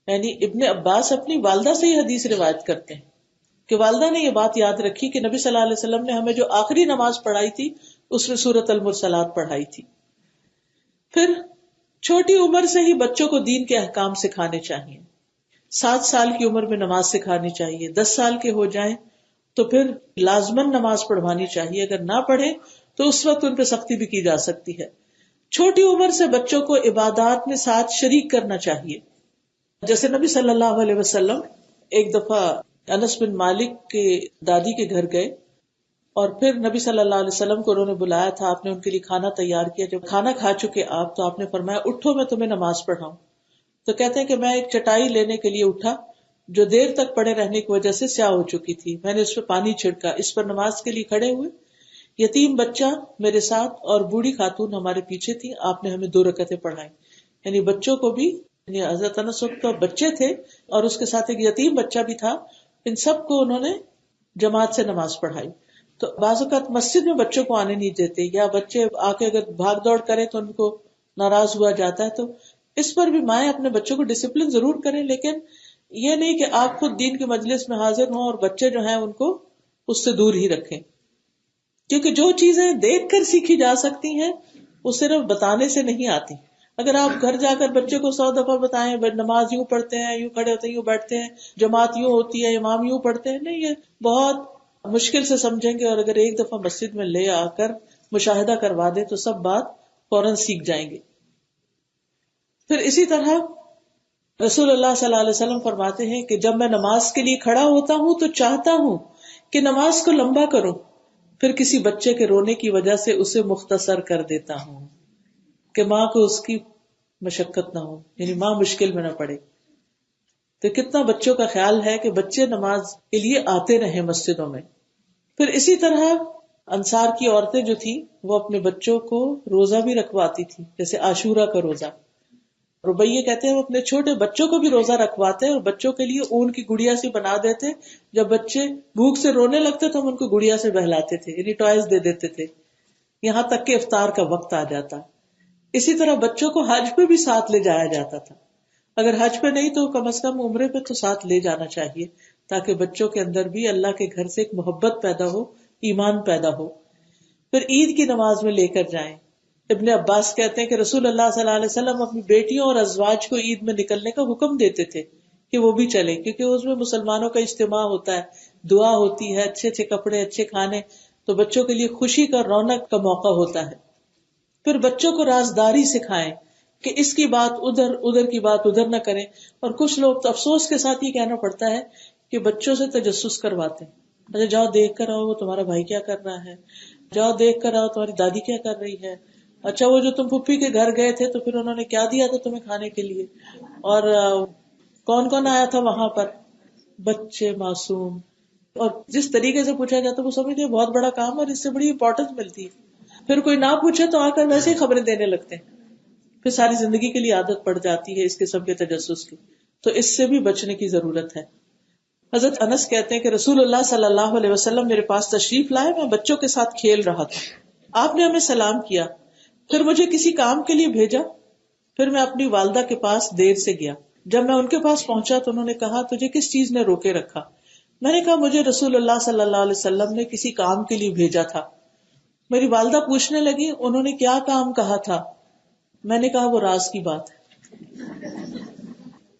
یعنی ابن عباس اپنی والدہ سے ہی حدیث روایت کرتے ہیں کہ والدہ نے یہ بات یاد رکھی کہ نبی صلی اللہ علیہ وسلم نے ہمیں جو آخری نماز پڑھائی تھی اس میں سورۃ المرسلات پڑھائی تھی. پھر چھوٹی عمر سے ہی بچوں کو دین کے احکام سکھانے چاہیے. 7 سال کی عمر میں نماز سکھانی چاہیے. 10 سال کے ہو جائیں تو پھر لازماً نماز پڑھوانی چاہیے. اگر نہ پڑھے تو اس وقت ان پہ سختی بھی کی جا سکتی ہے. چھوٹی عمر سے بچوں کو عبادات میں ساتھ شریک کرنا چاہیے. جیسے نبی صلی اللہ علیہ وسلم ایک دفعہ انس بن مالک کے دادی کے گھر گئے اور پھر نبی صلی اللہ علیہ وسلم کو انہوں نے بلایا تھا. آپ نے ان کے لیے کھانا تیار کیا. جب کھانا کھا چکے آپ تو آپ نے فرمایا اٹھو میں تمہیں نماز پڑھاؤں. تو کہتے ہیں کہ میں ایک چٹائی لینے کے لیے اٹھا جو دیر تک پڑے رہنے کی وجہ سے سیاہ ہو چکی تھی. میں نے اس پہ پانی چھڑکا، اس پر نماز کے لیے کھڑے ہوئے. یتیم بچہ میرے ساتھ اور بوڑھی خاتون ہمارے پیچھے تھی. آپ نے ہمیں 2 رکعتیں پڑھائی. یعنی بچوں کو بھی، یعنی حضرت انس تو بچے تھے اور اس کے ساتھ ایک یتیم بچہ بھی تھا، ان سب کو انہوں نے جماعت سے نماز پڑھائی. تو بعض اوقات مسجد میں بچوں کو آنے نہیں دیتے، یا بچے آ کے اگر بھاگ دوڑ کریں تو ان کو ناراض ہوا جاتا ہے. تو اس پر بھی مائیں اپنے بچوں کو ڈسپلن ضرور کریں، لیکن یہ نہیں کہ آپ خود دین کے مجلس میں حاضر ہوں اور بچے جو ہیں ان کو اس سے دور ہی رکھیں. کیونکہ جو چیزیں دیکھ کر سیکھی جا سکتی ہیں وہ صرف بتانے سے نہیں آتی. اگر آپ گھر جا کر بچے کو 100 دفعہ بتائیں نماز یوں پڑھتے ہیں، یوں کھڑے ہوتے ہیں، یوں بیٹھتے ہیں، جماعت یوں ہوتی ہے، امام یوں پڑھتے ہیں، نہیں، یہ بہت مشکل سے سمجھیں گے. اور اگر ایک دفعہ مسجد میں لے آ کر مشاہدہ کروا دیں تو سب بات فوراً سیکھ جائیں گے. پھر اسی طرح رسول اللہ صلی اللہ علیہ وسلم فرماتے ہیں کہ جب میں نماز کے لیے کھڑا ہوتا ہوں تو چاہتا ہوں کہ نماز کو لمبا کروں، پھر کسی بچے کے رونے کی وجہ سے اسے مختصر کر دیتا ہوں کہ ماں کو اس کی مشقت نہ ہو، یعنی ماں مشکل میں نہ پڑے. تو کتنا بچوں کا خیال ہے کہ بچے نماز کے لیے آتے رہیں مسجدوں میں. پھر اسی طرح انصار کی عورتیں جو تھی وہ اپنے بچوں کو روزہ بھی رکھواتی تھی، جیسے عاشورہ کا روزہ. ربیہ کہتے ہیں وہ اپنے چھوٹے بچوں کو بھی روزہ رکھواتے اور بچوں کے لیے اون کی گڑیا سی بنا دیتے. جب بچے بھوک سے رونے لگتے تو ہم ان کو گڑیا سے بہلاتے تھے، یعنی ٹوائز دے دیتے تھے، یہاں تک کہ افطار کا وقت آ جاتا. اسی طرح بچوں کو حج پہ بھی ساتھ لے جایا جاتا تھا. اگر حج پہ نہیں تو کم از کم عمرے پہ تو ساتھ لے جانا چاہیے، تاکہ بچوں کے اندر بھی اللہ کے گھر سے ایک محبت پیدا ہو، ایمان پیدا ہو. پھر عید کی نماز میں لے کر جائیں. ابن عباس کہتے ہیں کہ رسول اللہ صلی اللہ علیہ وسلم اپنی بیٹیوں اور ازواج کو عید میں نکلنے کا حکم دیتے تھے کہ وہ بھی چلیں، کیونکہ اس میں مسلمانوں کا اجتماع ہوتا ہے، دعا ہوتی ہے، اچھے اچھے کپڑے، اچھے کھانے، تو بچوں کے لیے خوشی کا، رونق کا موقع ہوتا ہے. پھر بچوں کو رازداری سکھائیں کہ اس کی بات ادھر، ادھر کی بات ادھر نہ کریں. اور کچھ لوگ تو افسوس کے ساتھ یہ کہنا پڑتا ہے کہ بچوں سے تجسس کرواتے ہیں. اچھا جاؤ دیکھ کر آؤ وہ تمہارا بھائی کیا کر رہا ہے، جاؤ دیکھ کر آؤ تمہاری دادی کیا کر رہی ہے، اچھا وہ جو تم پھپھی کے گھر گئے تھے تو پھر انہوں نے کیا دیا تھا تمہیں کھانے کے لیے، اور کون کون آیا تھا وہاں پر. بچے معصوم، اور جس طریقے سے پوچھا جاتا ہے وہ سمجھتے ہیں بہت بڑا کام اور اس سے بڑی امپورٹنس ملتی ہے. پھر کوئی نہ پوچھے تو آ کر ویسے ہی خبریں دینے لگتے ہیں، پھر ساری زندگی کے لیے عادت پڑ جاتی ہے اس قسم کے تجسس کی. تو اس سے بھی بچنے کی ضرورت ہے. حضرت انس کہتے ہیں کہ رسول اللہ صلی اللہ علیہ وسلم میرے پاس تشریف لائے، میں بچوں کے ساتھ کھیل رہا تھا. آپ نے ہمیں سلام کیا، پھر مجھے کسی کام کے لیے بھیجا، پھر میں اپنی والدہ کے پاس دیر سے گیا. جب میں ان کے پاس پہنچا تو انہوں نے کہا تجھے کس چیز نے روکے رکھا؟ میں نے کہا مجھے رسول اللہ صلی اللہ علیہ وسلم نے کسی کام کے لیے بھیجا تھا. میری والدہ پوچھنے لگی انہوں نے کیا کام کہا تھا؟ میں نے کہا وہ راز کی بات ہے.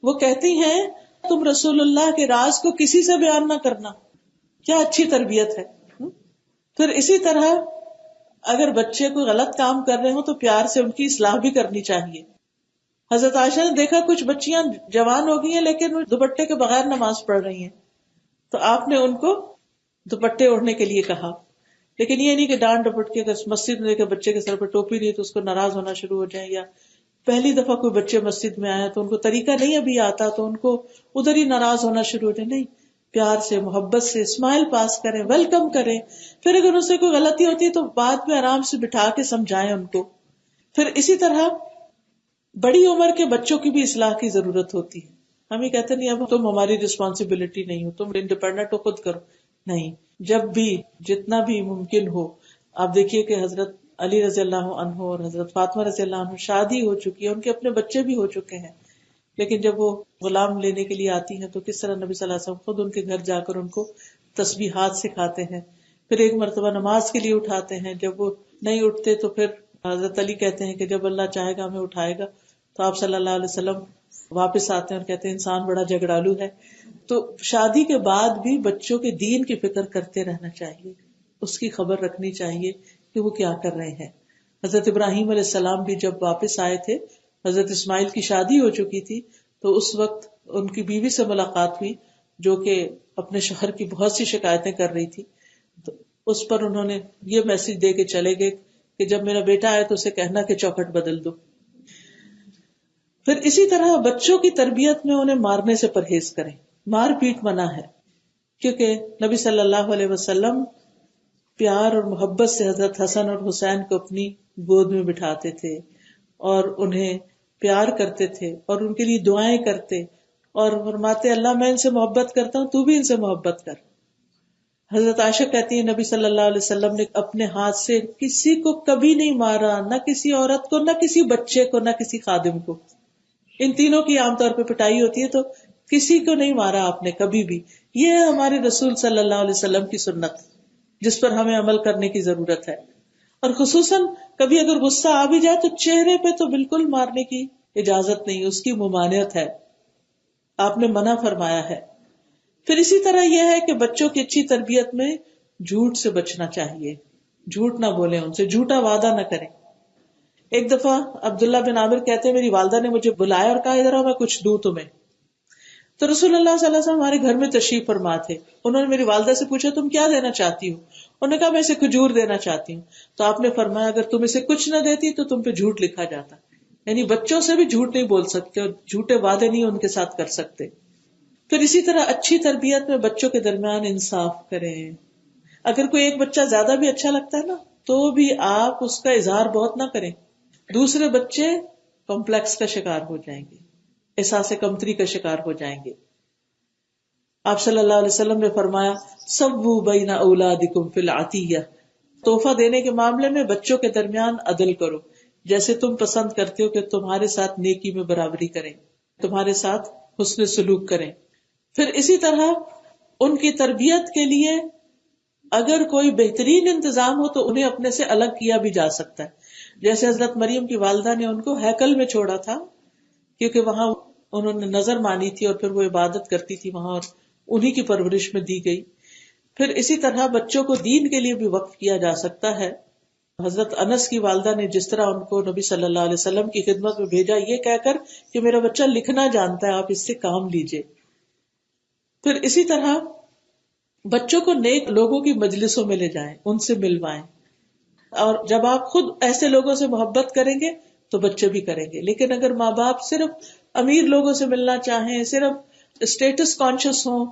وہ کہتی ہیں تم رسول اللہ کے راز کو کسی سے بیان نہ کرنا. کیا اچھی تربیت ہے. پھر اسی طرح اگر بچے کوئی غلط کام کر رہے ہوں تو پیار سے ان کی اصلاح بھی کرنی چاہیے. حضرت عائشہ نے دیکھا کچھ بچیاں جوان ہو گئی ہیں لیکن وہ دوپٹے کے بغیر نماز پڑھ رہی ہیں، تو آپ نے ان کو دوپٹے اوڑھنے کے لیے کہا. لیکن یہ نہیں کہ ڈانٹ ڈپٹ کے اگر مسجد میں دیکھے بچے کے سر پہ ٹوپی نہیں تو اس کو ناراض ہونا شروع ہو جائیں، یا پہلی دفعہ کوئی بچے مسجد میں آئے تو ان کو طریقہ نہیں ابھی آتا تو ان کو ادھر ہی ناراض ہونا شروع ہو جائے. نہیں، پیار سے محبت سے اسمائل پاس کریں، ویلکم کریں. پھر اگر ان سے کوئی غلطی ہوتی ہے تو بعد میں آرام سے بٹھا کے سمجھائیں ان کو. پھر اسی طرح بڑی عمر کے بچوں کی بھی اصلاح کی ضرورت ہوتی ہے. ہم یہ کہتے نہیں اب تم ہماری رسپانسبلٹی نہیں ہو، تم انڈیپینڈنٹ ہو، خود کرو. نہیں، جب بھی جتنا بھی ممکن ہو. آپ دیکھیے کہ حضرت علی رضی اللہ عنہ اور حضرت فاطمہ رضی اللہ عنہ شادی ہو چکی ہے، ان کے اپنے بچے بھی ہو چکے ہیں، لیکن جب وہ غلام لینے کے لیے آتی ہیں تو کس طرح نبی صلی اللہ علیہ وسلم خود ان کے گھر جا کر ان کو تسبیحات سکھاتے ہیں. پھر ایک مرتبہ نماز کے لیے اٹھاتے ہیں، جب وہ نہیں اٹھتے تو پھر حضرت علی کہتے ہیں کہ جب اللہ چاہے گا ہمیں اٹھائے گا. تو آپ صلی اللہ علیہ وسلم واپس آتے ہیں اور کہتے ہیں انسان بڑا جھگڑالو ہے. تو شادی کے بعد بھی بچوں کے دین کی فکر کرتے رہنا چاہیے، اس کی خبر رکھنی چاہیے کہ وہ کیا کر رہے ہیں. حضرت ابراہیم علیہ السلام بھی جب واپس آئے تھے، حضرت اسماعیل کی شادی ہو چکی تھی، تو اس وقت ان کی بیوی سے ملاقات ہوئی جو کہ اپنے شوہر کی بہت سی شکایتیں کر رہی تھی. تو اس پر انہوں نے یہ میسج دے کے چلے گئے کہ جب میرا بیٹا آئے تو اسے کہنا کہ چوکھٹ بدل دو. پھر اسی طرح بچوں کی تربیت میں انہیں مارنے سے پرہیز کریں. مار پیٹ منع ہے، کیونکہ نبی صلی اللہ علیہ وسلم پیار اور محبت سے حضرت حسن اور حسین کو اپنی گود میں بٹھاتے تھے اور انہیں پیار کرتے تھے اور ان کے لیے دعائیں کرتے اور فرماتے اللہ میں ان سے محبت کرتا ہوں، تو بھی ان سے محبت کر. حضرت عائشہ کہتی ہے نبی صلی اللہ علیہ وسلم نے اپنے ہاتھ سے کسی کو کبھی نہیں مارا، نہ کسی عورت کو، نہ کسی بچے کو، نہ کسی خادم کو. ان تینوں کی عام طور پہ پٹائی ہوتی ہے، تو کسی کو نہیں مارا آپ نے کبھی بھی. یہ ہے ہمارے رسول صلی اللہ علیہ وسلم کی سنت جس پر ہمیں عمل کرنے کی ضرورت ہے. اور خصوصاً کبھی اگر غصہ آ بھی جائے تو چہرے پہ تو بالکل مارنے کی اجازت نہیں، اس کی ممانعت ہے، آپ نے منع فرمایا ہے. پھر اسی طرح یہ ہے کہ بچوں کی اچھی تربیت میں جھوٹ سے بچنا چاہیے. جھوٹ نہ بولیں، ان سے جھوٹا وعدہ نہ کریں. ایک دفعہ عبداللہ بن عامر کہتے ہیں میری والدہ نے مجھے بلایا اور کہا ادھر آؤ میں کچھ دوں تمہیں. تو رسول اللہ صلی اللہ علیہ وسلم ہمارے گھر میں تشریف فرما تھے. انہوں نے میری والدہ سے پوچھا تم کیا دینا چاہتی ہو؟ انہوں نے کہا میں اسے کھجور دینا چاہتی ہوں. تو آپ نے فرمایا اگر تم اسے کچھ نہ دیتی تو تم پہ جھوٹ لکھا جاتا. یعنی بچوں سے بھی جھوٹ نہیں بول سکتے اور جھوٹے وعدے نہیں ان کے ساتھ کر سکتے. پھر اسی طرح اچھی تربیت میں بچوں کے درمیان انصاف کریں. اگر کوئی ایک بچہ زیادہ بھی اچھا لگتا ہے نا تو بھی آپ اس کا اظہار بہت نہ کریں. دوسرے بچے کمپلیکس کا شکار ہو جائیں گے، احساس کمتری کا شکار ہو جائیں گے. آپ صلی اللہ علیہ وسلم نے فرمایا سووا بین اولادکم فی العطیہ، تحفہ دینے کے معاملے میں بچوں کے درمیان عدل کرو، جیسے تم پسند کرتے ہو کہ تمہارے ساتھ نیکی میں برابری کریں، تمہارے ساتھ حسن سلوک کریں. پھر اسی طرح ان کی تربیت کے لیے اگر کوئی بہترین انتظام ہو تو انہیں اپنے سے الگ کیا بھی جا سکتا ہے. جیسے حضرت مریم کی والدہ نے ان کو ہیکل میں چھوڑا تھا کیونکہ وہاں انہوں نے نظر مانی تھی اور پھر وہ عبادت کرتی تھی وہاں، اور انہی کی پرورش میں دی گئی. پھر اسی طرح بچوں کو دین کے لیے بھی وقف کیا جا سکتا ہے. حضرت انس کی والدہ نے جس طرح ان کو نبی صلی اللہ علیہ وسلم کی خدمت میں بھیجا یہ کہہ کر کہ میرا بچہ لکھنا جانتا ہے، آپ اس سے کام لیجئے. پھر اسی طرح بچوں کو نیک لوگوں کی مجلسوں میں لے جائیں، ان سے ملوائیں. اور جب آپ خود ایسے لوگوں سے محبت کریں گے تو بچے بھی کریں گے. لیکن اگر ماں باپ صرف امیر لوگوں سے ملنا چاہیں، صرف اسٹیٹس کانشیس ہوں،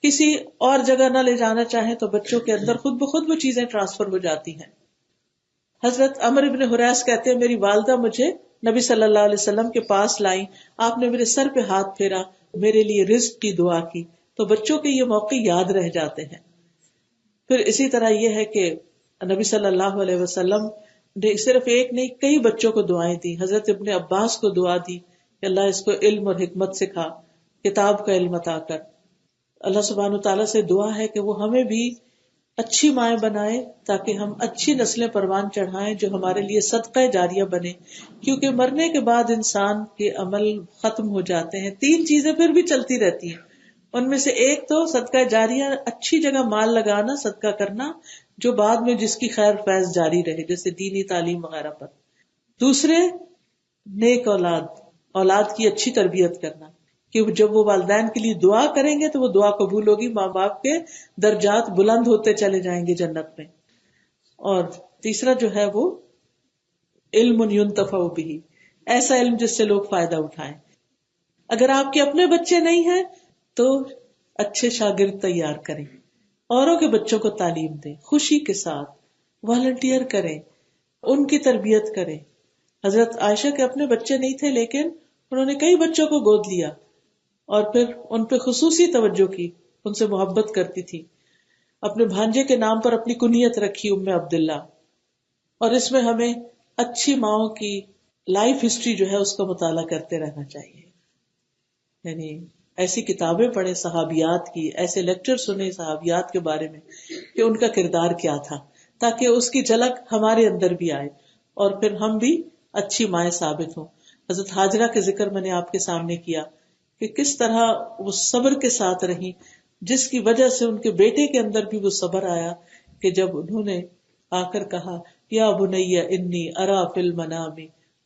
کسی اور جگہ نہ لے جانا چاہیں، تو بچوں کے اندر خود بخود وہ چیزیں ٹرانسفر ہو جاتی ہیں. حضرت عمر بن حریث کہتے ہیں میری والدہ مجھے نبی صلی اللہ علیہ وسلم کے پاس لائیں، آپ نے میرے سر پہ ہاتھ پھیرا، میرے لیے رزق کی دعا کی. تو بچوں کے یہ موقع یاد رہ جاتے ہیں. پھر اسی طرح یہ ہے کہ نبی صلی اللہ علیہ وسلم نے صرف ایک نہیں کئی بچوں کو دعائیں دی. حضرت ابن عباس کو دعا دی کہ اللہ اس کو علم اور حکمت سکھا، کتاب کا علم عطا کر. اللہ سبحانہ تعالیٰ سے دعا ہے کہ وہ ہمیں بھی اچھی مائیں بنائے تاکہ ہم اچھی نسلیں پروان چڑھائیں جو ہمارے لیے صدقہ جاریہ بنے. کیونکہ مرنے کے بعد انسان کے عمل ختم ہو جاتے ہیں، 3 چیزیں پھر بھی چلتی رہتی ہیں. ان میں سے ایک تو صدقہ جاریہ، اچھی جگہ مال لگانا، صدقہ کرنا جو بعد میں جس کی خیر فیض جاری رہے، جیسے دینی تعلیم وغیرہ پر. دوسرے نیک اولاد کی اچھی تربیت کرنا، کہ جب وہ والدین کے لیے دعا کریں گے تو وہ دعا قبول ہوگی، ماں باپ کے درجات بلند ہوتے چلے جائیں گے جنت میں. اور تیسرا جو ہے وہ علم ينتفع به، ایسا علم جس سے لوگ فائدہ اٹھائیں. اگر آپ کے اپنے بچے نہیں ہیں تو اچھے شاگرد تیار کریں، اوروں کے بچوں کو تعلیم دیں، خوشی کے ساتھ والنٹیئر کریں، ان کی تربیت کریں. حضرت عائشہ کے اپنے بچے نہیں تھے لیکن انہوں نے کئی بچوں کو گود لیا اور پھر ان پہ خصوصی توجہ کی، ان سے محبت کرتی تھی. اپنے بھانجے کے نام پر اپنی کنیت رکھی ام عبداللہ. اور اس میں ہمیں اچھی ماؤں کی لائف ہسٹری جو ہے اس کا مطالعہ کرتے رہنا چاہیے. یعنی ایسی کتابیں پڑھیں صحابیات کی، ایسے لیکچر سنیں صحابیات کے بارے میں کہ ان کا کردار کیا تھا، تاکہ اس کی جھلک ہمارے اندر بھی آئے اور پھر ہم بھی اچھی مائیں ثابت ہوں. حضرت ہاجرہ کے ذکر میں نے آپ کے سامنے کیا کہ کس طرح وہ صبر کے ساتھ رہی، جس کی وجہ سے ان کے بیٹے کے اندر بھی وہ صبر آیا کہ جب انہوں نے آ کر کہا یا بنی انی ارا فی المنام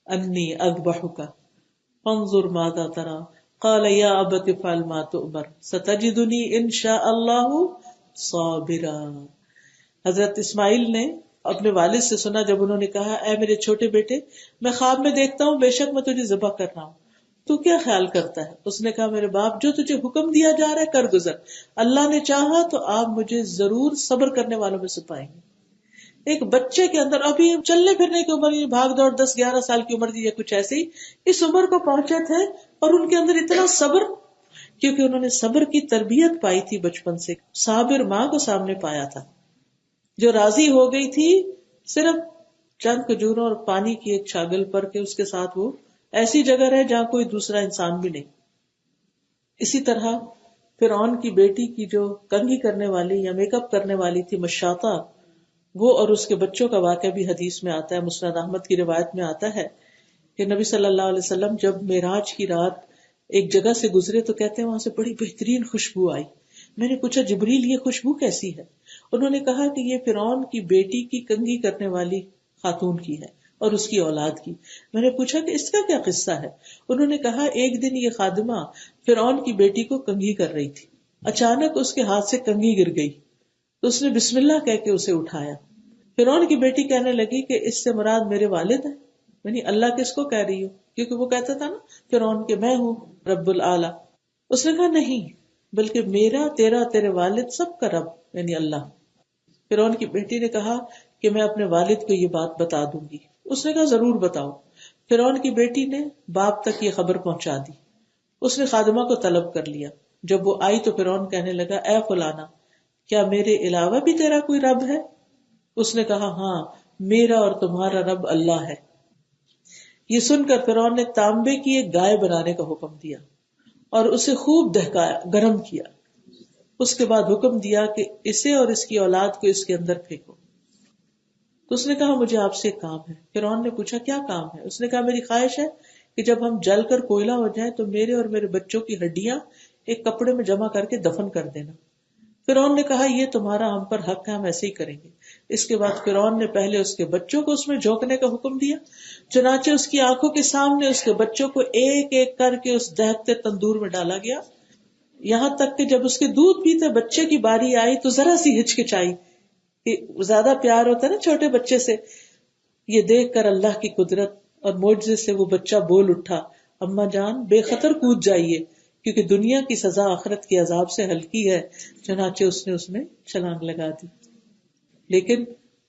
انی اذبحک فانظر ماذا تری قال یا ابت افعل ما تؤمر ستجدنی ان شاء اللہ صابرا. حضرت اسماعیل نے اپنے والد سے سنا جب انہوں نے کہا اے میرے چھوٹے بیٹے، میں خواب میں دیکھتا ہوں بے شک میں تجھے ذبح کر رہا ہوں، تو کیا خیال کرتا ہے؟ اس نے کہا میرے باپ جو تجھے حکم دیا جا رہا ہے کر گزر، اللہ نے چاہا تو آپ مجھے ضرور صبر کرنے والوں میں سے پائیں گے. ایک بچے کے اندر ابھی چلنے پھرنے کی عمر، بھاگ دوڑ 10-11 سال کی عمر تھی یا کچھ ایسی، اس عمر کو پہنچے تھے اور ان کے اندر اتنا صبر، کیونکہ انہوں نے صبر کی تربیت پائی تھی بچپن سے. صابر ماں کو سامنے پایا تھا جو راضی ہو گئی تھی صرف چند کھجوروں اور پانی کی ایک چھاگل پر کے اس کے ساتھ وہ ایسی جگہ رہے جہاں کوئی دوسرا انسان بھی نہیں. اسی طرح فرعون کی بیٹی کی جو کنگھی کرنے والی یا میک اپ کرنے والی تھی مشاطہ، وہ اور اس کے بچوں کا واقعہ بھی حدیث میں آتا ہے. مسند احمد کی روایت میں آتا ہے کہ نبی صلی اللہ علیہ وسلم جب معراج کی رات ایک جگہ سے گزرے تو کہتے ہیں وہاں سے بڑی بہترین خوشبو آئی. میں نے پوچھا جبریل یہ خوشبو کیسی ہے؟ انہوں نے کہا کہ یہ فرعون کی بیٹی کی کنگھی کرنے والی خاتون کی ہے اور اس کی اولاد کی. میں نے پوچھا کہ اس کا کیا قصہ ہے؟ انہوں نے کہا ایک دن یہ خادمہ فرعون کی بیٹی کو کنگھی کر رہی تھی، اچانک اس کے ہاتھ سے کنگھی گر گئی تو اس نے بسم اللہ کہہ کے اسے اٹھایا. فرعون کی بیٹی کہنے لگی کہ اس سے مراد میرے والد ہیں، یعنی اللہ کس کو کہہ رہی ہو؟ کیونکہ وہ کہتا تھا نا فرعون کہ میں ہوں رب العالی. اس نے کہا نہیں، بلکہ میرا تیرا تیرے والد سب کا رب یعنی اللہ. فرعون کی بیٹی نے کہا کہ میں اپنے والد کو یہ بات بتا دوں گی. اس نے کہا ضرور بتاؤ. فرعون کی بیٹی نے باپ تک یہ خبر پہنچا دی. اس نے خادمہ کو طلب کر لیا. جب وہ آئی تو فرعون کہنے لگا اے فلانا، کیا میرے علاوہ بھی تیرا کوئی رب ہے؟ اس نے کہا ہاں، میرا اور تمہارا رب اللہ ہے. یہ سن کر فرعون نے تانبے کی ایک گائے بنانے کا حکم دیا اور اسے خوب دہکایا، گرم کیا. اس کے بعد حکم دیا کہ اسے اور اس کی اولاد کو اس کے اندر پھینکو. تو اس نے کہا مجھے آپ سے ایک کام ہے. فرعون نے پوچھا کیا کام ہے؟ اس نے کہا میری خواہش ہے کہ جب ہم جل کر کوئلہ ہو جائیں تو میرے اور میرے بچوں کی ہڈیاں ایک کپڑے میں جمع کر کے دفن کر دینا فرعون نے کہا یہ تمہارا ہم پر حق ہے، ہم ایسے ہی کریں گے. اس کے بعد فرعون نے پہلے اس کے بچوں کو اس میں جھونکنے کا حکم دیا، چنانچہ اس کی آنکھوں کے سامنے اس کے بچوں کو ایک ایک کر کے اس دہتے تندور میں ڈالا گیا، یہاں تک کہ جب اس کے دودھ پیتے بچے کی باری آئی تو ذرا سی ہچکچائی. کہ زیادہ پیار ہوتا ہے نا چھوٹے بچے سے. یہ دیکھ کر اللہ کی قدرت اور معجزے سے وہ بچہ بول اٹھا، اماں جان بے خطر کود جائیے، کیونکہ دنیا کی سزا آخرت کے عذاب سے ہلکی ہے. چنانچہ اس نے چھلانگ لگا دی. لیکن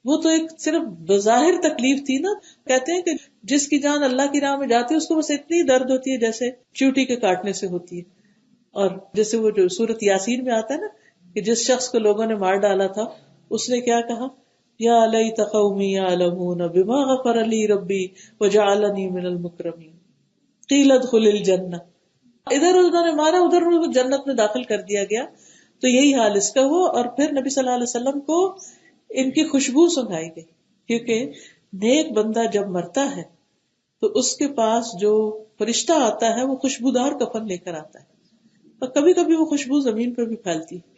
وہ تو ایک صرف بظاہر تکلیف تھی نا. کہتے ہیں کہ جس کی جان اللہ کی راہ میں جاتی ہے اس کو بس اتنی درد ہوتی ہے جیسے چیونٹی کے کاٹنے سے ہوتی ہے. اور جیسے وہ جو سورت یاسین میں آتا ہے نا کہ جس شخص کو لوگوں نے مار ڈالا تھا اس نے کیا کہا، یا لیت قومی یعلمون بما غفر لی ربی وجعلنی من المکرمین قیل ادخل الجنہ. ادھر انہوں نے مارا، ادھر انہوں کو جنت میں داخل کر دیا گیا. تو یہی حال اس کا ہوا. اور پھر نبی صلی اللہ علیہ وسلم کو ان کی خوشبو سنگائی گئی، کیونکہ نیک بندہ جب مرتا ہے تو اس کے پاس جو فرشتہ آتا ہے وہ خوشبودار کفن لے کر آتا ہے، اور کبھی کبھی وہ خوشبو زمین پہ بھی پھیلتی ہے.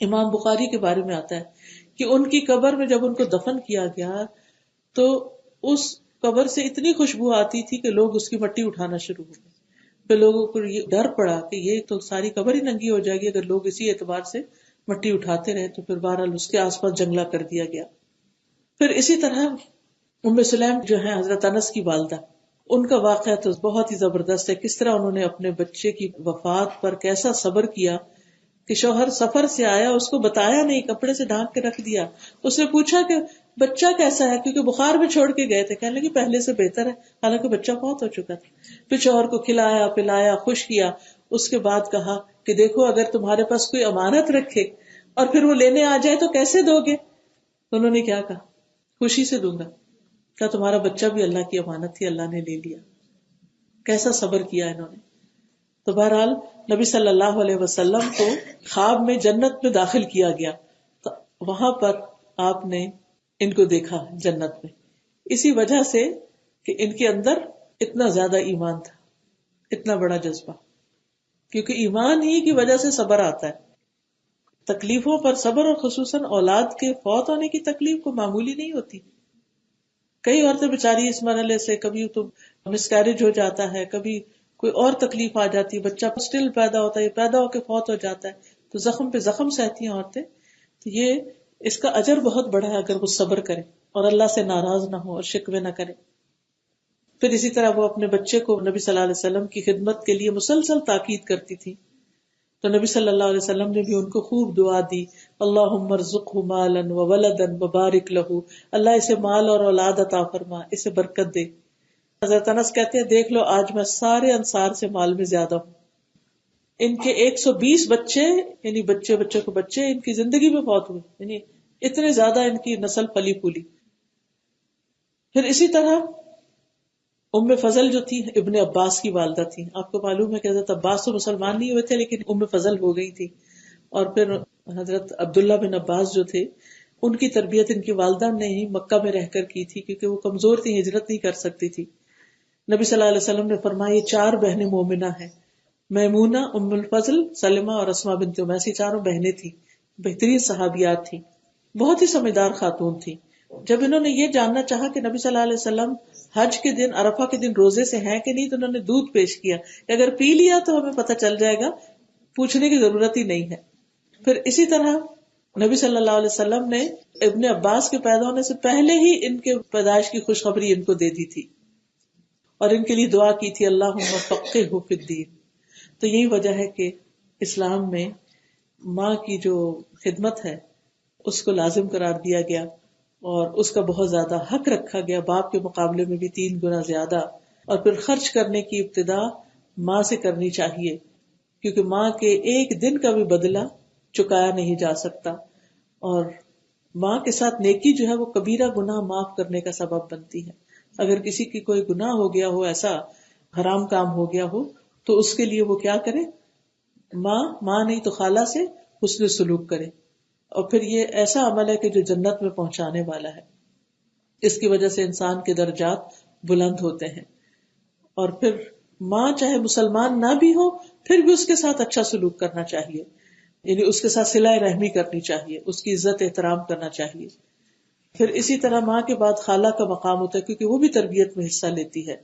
امام بخاری کے بارے میں آتا ہے کہ ان کی قبر میں جب ان کو دفن کیا گیا تو اس قبر سے اتنی خوشبو آتی تھی کہ لوگ اس کی مٹی اٹھانا شروع ہو گئے. پھر لوگوں کو یہ ڈر پڑا کہ یہ تو ساری قبر ہی ننگی ہو جائے گی اگر لوگ اسی اعتبار سے مٹی اٹھاتے رہے. تو پھر بہرحال اس کے آس پاس جنگلہ کر دیا گیا. پھر اسی طرح ام سلیم جو ہے حضرت انس کی والدہ، ان کا واقعہ تو بہت ہی زبردست ہے. کس طرح انہوں نے اپنے بچے کی وفات پر کیسا صبر کیا کہ شوہر سفر سے آیا، اس کو بتایا نہیں، کپڑے سے ڈھانک کے رکھ دیا. اس نے پوچھا کہ بچہ کیسا ہے، کیونکہ بخار میں چھوڑ کے گئے تھے. کہنے لگے پہلے سے بہتر ہے، حالانکہ بچہ بہت ہو چکا تھا. پھر شوہر کو کھلایا پلایا خوش کیا. اس کے بعد کہا کہ دیکھو اگر تمہارے پاس کوئی امانت رکھے اور پھر وہ لینے آ جائے تو کیسے دو گے؟ تو انہوں نے کیا کہا، خوشی سے دوں گا. کیا تمہارا بچہ بھی اللہ کی امانت تھی، اللہ نے لے لیا. کیسا صبر کیا انہوں نے. تو بہرحال نبی صلی اللہ علیہ وسلم کو خواب میں جنت میں داخل کیا گیا، تو وہاں پر آپ نے ان کو دیکھا جنت میں، اسی وجہ سے کہ ان کے اندر اتنا زیادہ ایمان تھا، اتنا بڑا جذبہ. کیونکہ ایمان ہی کی وجہ سے صبر آتا ہے. تکلیفوں پر صبر، اور خصوصاً اولاد کے فوت ہونے کی تکلیف کو معمولی نہیں ہوتی. کئی عورتیں بیچاری اس مرحلے سے، کبھی تو مسکیریج ہو جاتا ہے، کبھی کوئی اور تکلیف آ جاتی ہے، بچہ اسٹل پیدا ہوتا ہے، پیدا ہو کے فوت ہو جاتا ہے، تو زخم پہ زخم سہتی ہیں عورتیں. تو یہ اس کا اجر بہت بڑا ہے اگر وہ صبر کرے اور اللہ سے ناراض نہ ہو اور شکوے نہ کرے. پھر اسی طرح وہ اپنے بچے کو نبی صلی اللہ علیہ وسلم کی خدمت کے لیے مسلسل تاکید کرتی تھی. تو نبی صلی اللہ علیہ وسلم نے بھی ان کو خوب دعا دی، اللہم ارزقہ مالا وولدا وبارک لہ، اللہ اسے مال اور اولاد عطا فرما، اسے برکت دے. حضرت انس کہتے ہیں دیکھ لو آج میں سارے انصار سے مال میں زیادہ ہوں. ان کے 120 بچے، یعنی بچے بچوں کو بچے ان کی زندگی میں فوت ہوئے، یعنی اتنے زیادہ ان کی نسل پلی پھولی. پھر اسی طرح ام فضل جو تھی ابن عباس کی والدہ تھی. آپ کو معلوم ہے کہ حضرت عباس تو مسلمان نہیں ہوئے تھے لیکن ام فضل ہو گئی تھی. اور پھر حضرت عبداللہ بن عباس جو تھے ان کی تربیت ان کی والدہ نے ہی مکہ میں رہ کر کی تھی، کیونکہ وہ کمزور تھی، ہجرت نہیں کر سکتی تھی. نبی صلی اللہ علیہ وسلم نے فرمایا یہ 4 بہنیں مومنہ ہیں، میمونہ، ام الفضل، سلمہ اور اسماء بنت امیس. 4 بہنیں تھیں، بہترین صحابیات تھیں، بہت ہی سمجھدار خاتون تھیں. جب انہوں نے یہ جاننا چاہا کہ نبی صلی اللہ علیہ وسلم حج کے دن، عرفہ کے دن روزے سے ہیں کہ نہیں، تو انہوں نے دودھ پیش کیا کہ اگر پی لیا تو ہمیں پتہ چل جائے گا، پوچھنے کی ضرورت ہی نہیں ہے. پھر اسی طرح نبی صلی اللہ علیہ وسلم نے ابن عباس کے پیدا ہونے سے پہلے ہی ان کے پیدائش کی خوشخبری ان کو دے دی تھی اور ان کے لیے دعا کی تھی، اللہم فقہہ فی الدین. تو یہی وجہ ہے کہ اسلام میں ماں کی جو خدمت ہے اس کو لازم قرار دیا گیا اور اس کا بہت زیادہ حق رکھا گیا، باپ کے مقابلے میں بھی 3 گنا زیادہ. اور پھر خرچ کرنے کی ابتدا ماں سے کرنی چاہیے، کیونکہ ماں کے ایک دن کا بھی بدلہ چکایا نہیں جا سکتا. اور ماں کے ساتھ نیکی جو ہے وہ کبیرہ گناہ معاف کرنے کا سبب بنتی ہے. اگر کسی کی کوئی گناہ ہو گیا ہو، ایسا حرام کام ہو گیا ہو، تو اس کے لیے وہ کیا کرے، ماں نہیں تو خالہ سے حسن سلوک کرے. اور پھر یہ ایسا عمل ہے کہ جو جنت میں پہنچانے والا ہے. اس کی وجہ سے انسان کے درجات بلند ہوتے ہیں. اور پھر ماں چاہے مسلمان نہ بھی ہو پھر بھی اس کے ساتھ اچھا سلوک کرنا چاہیے. یعنی اس کے ساتھ صلہ رحمی کرنی چاہیے، اس کی عزت احترام کرنا چاہیے. پھر اسی طرح ماں کے بعد خالہ کا مقام ہوتا ہے، کیونکہ وہ بھی تربیت میں حصہ لیتی ہے.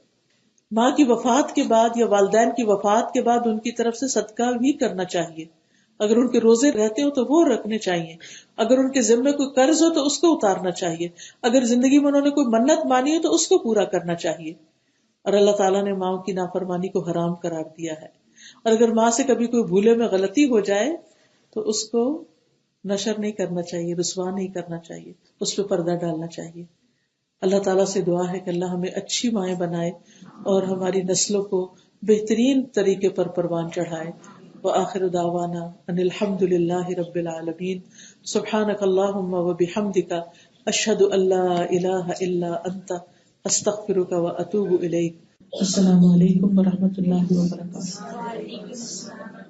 ماں کی وفات کے بعد یا والدین کی وفات کے بعد ان کی طرف سے صدقہ بھی کرنا چاہیے. اگر ان کے روزے رہتے ہو تو وہ رکھنے چاہیے، اگر ان کے ذمے کوئی قرض ہو تو اس کو اتارنا چاہیے، اگر زندگی میں انہوں نے کوئی منت مانی ہو تو اس کو پورا کرنا چاہیے. اور اللہ تعالیٰ نے ماں کی نافرمانی کو حرام قرار دیا ہے. اور اگر ماں سے کبھی کوئی بھولے میں غلطی ہو جائے تو اس کو نشر نہیں کرنا چاہیے، رسوا نہیں کرنا چاہیے، اس پہ پردہ ڈالنا چاہیے. اللہ تعالیٰ سے دعا ہے کہ اللہ ہمیں اچھی مائیں بنائے اور ہماری نسلوں کو بہترین طریقے پر پروان چڑھائے. وآخر دعوانا ان الحمد للہ رب العالمین. سبحانک اللہم وبحمدک اشہد ان لا الہ الا انت استغفرک واتوب الیک. السلام علیکم ورحمۃ اللہ وبرکاتہ.